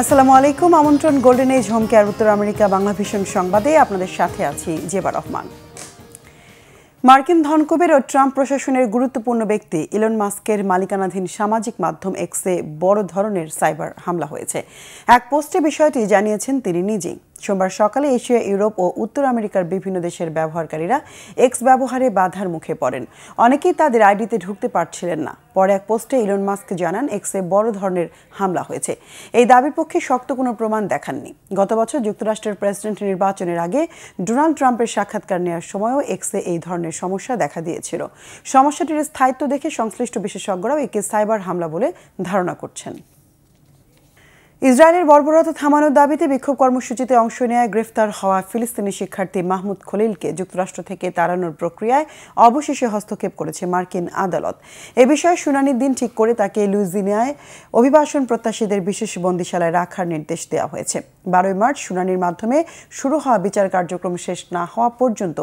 আসসালামু আলাইকুম। আমন্ত্রণ গোল্ডেন এজ হোম কেয়ার উত্তর আমেরিকা বাংলা ভিশন সংবাদে আপনাদের সাথে আছি জেবা রহমান। মার্কিন ধনকুবের ও ট্রাম্প প্রশাসনের গুরুত্বপূর্ণ ব্যক্তি ইলন মাস্কের মালিকানাধীন সামাজিক মাধ্যম এক্সে বড় ধরনের সাইবার হামলা হয়েছে। এক পোস্টে বিষয়টি জানিয়েছেন তিনি নিজেই। সোমবার সকালে এশিয়া, ইউরোপ ও উত্তর আমেরিকার বিভিন্ন দেশের ব্যবহারকারীরা এক্স ব্যবহারে বাধার মুখে পড়েন। অনেকেই তাদের আইডিতে ঢুকতে পারছিলেন না। পরে এক পোস্টে ইলন মাস্ক জানান এক্সে বড় ধরনের হামলা হয়েছে। এই দাবির পক্ষে শক্ত কোনো প্রমাণ দেখাননি। গত বছর যুক্তরাষ্ট্রের প্রেসিডেন্ট নির্বাচনের আগে ডোনাল্ড ট্রাম্পের সাক্ষাৎকার নেওয়ার সময়ও এক্সে এই ধরনের সমস্যা দেখা দিয়েছিল। সমস্যাটির স্থায়িত্ব দেখে সংশ্লিষ্ট বিশেষজ্ঞরাও একে সাইবার হামলা বলে ধারণা করছেন। ইসরায়েলের বর্বরতা থামানোর দাবিতে বিক্ষোভ কর্মসূচিতে অংশ নেয় গ্রেফতার হওয়া ফিলিস্তিনি শিক্ষার্থী মাহমুদ খলিলকে যুক্তরাষ্ট্র থেকে তাড়ানোর প্রক্রিয়ায় অবশেষে হস্তক্ষেপ করেছে মার্কিন আদালত। এ বিষয়ে শুনানির দিন ঠিক করে তাকে লুইজিয়ানায় অভিবাসন প্রত্যাশীদের বিশেষ বন্দিশালায় রাখার নির্দেশ দেওয়া হয়েছে। 12 মার্চ শুনানির মাধ্যমে শুরু হওয়া বিচার কার্যক্রম শেষ না হওয়া পর্যন্ত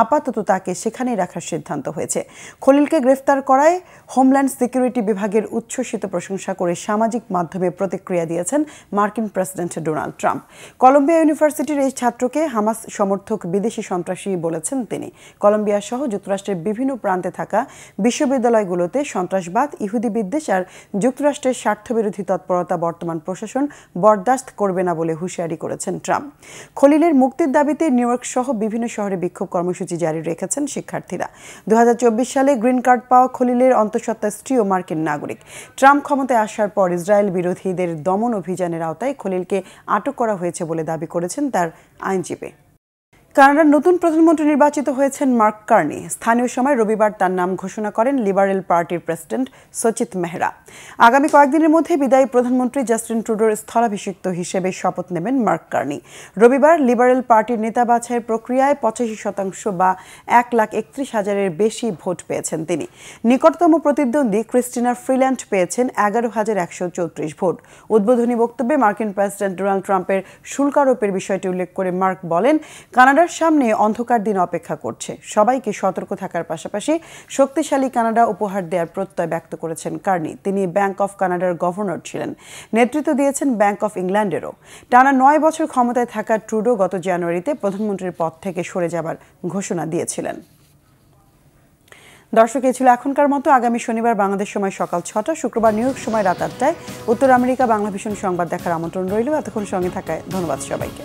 আপাতত তাকে সেখানেই রাখার সিদ্ধান্ত হয়েছে। খলিলকে গ্রেফতার করায় হোমল্যান্ড সিকিউরিটি বিভাগের উচ্ছ্বসিত প্রশংসা করে সামাজিক মাধ্যমে প্রতিক্রিয়া দিয়েছেন মার্কিন প্রেসিডেন্ট ডোনাল্ড ট্রাম্প। কলম্বিয়া ইউনিভার্সিটির এই ছাত্রকে হামাস সমর্থক বিদেশি সন্ত্রাসী বলেছেন তিনি। কলম্বিয়া সহ যুক্তরাষ্ট্রের বিভিন্ন প্রান্তে থাকা বিশ্ববিদ্যালয়গুলোতে সন্ত্রাসবাদ, ইহুদি বিদ্বেষ আর যুক্তরাষ্ট্রের স্বার্থবিরোধী তৎপরতা বর্তমান প্রশাসন বরদাস্ত করবে না বলে হুঁশিয়ারি করেছেন ট্রাম্প। খলিলের মুক্তির দাবিতে নিউ ইয়র্ক সহ বিভিন্ন শহরে বিক্ষোভ কর্মসূচি জারি রেখেছেন শিক্ষার্থীরা। 2024 সালে গ্রিন কার্ড পাওয়া খলিলের অন্তঃসত্ত্বা স্ত্রীও মার্কিন নাগরিক। ট্রাম্প ক্ষমতায় আসার পর ইসরায়েল বিরোধীদের দমন অভিযানের আওতায় খলিলকে আটক করা হয়েছে বলে দাবি করেছেন তার আইনজীবী। কানাডার নতুন প্রধানমন্ত্রী নির্বাচিত হয়েছেন মার্ক কার্নি। স্থানীয় সময় রবিবার তার নাম ঘোষণা করেন লিবারেল পার্টির প্রেসিডেন্ট সচিত মেহরা। আগামী কয়েকদিনের মধ্যে বিদায়ী প্রধানমন্ত্রী জাস্টিন ট্রুডোর স্থলাভিষিক্ত হিসেবে শপথ নেবেন মার্ক কার্নি। রবিবার লিবারেল পার্টির নেতা বাছাইয়ের প্রক্রিয়ায় 85% বা 1,31,000-এর বেশি ভোট পেয়েছেন তিনি। নিকটতম প্রতিদ্বন্দ্বী ক্রিস্টিনা ফ্রিল্যান্ড পেয়েছেন 11,134 ভোট। উদ্বোধনী বক্তব্যে মার্কিন প্রেসিডেন্ট ডোনাল্ড ট্রাম্পের শুল্ক আরোপের বিষয়টি উল্লেখ করে মার্ক বলেন, কানাডার সামনে অন্ধকার দিন অপেক্ষা করছে। সবাইকে সতর্ক থাকার পাশাপাশি শক্তিশালী কানাডা উপহার দেওয়ার প্রত্যয় ব্যক্ত করেছেন কার্নি। তিনি ব্যাংক অফ কানাডার গভর্নর ছিলেন, নেতৃত্ব দিয়েছেন ব্যাংক অফ ইংল্যান্ডেরও। টানা 9 বছর ক্ষমতায় থাকা ট্রুডো গত জানুয়ারিতে প্রধানমন্ত্রীর পদ থেকে সরে যাবার ঘোষণা দিয়েছিলেন। দর্শক, এই ছিল এখনকার মতো। আগামী শনিবার বাংলাদেশ সময় সকাল 6টা, শুক্রবার নিউ ইয়র্ক সময় রাত 8টায় উত্তর আমেরিকা বাংলা ভিশন সংবাদ দেখার আমন্ত্রণ রইল। এতক্ষণ সঙ্গে থাকায় ধন্যবাদ সবাইকে।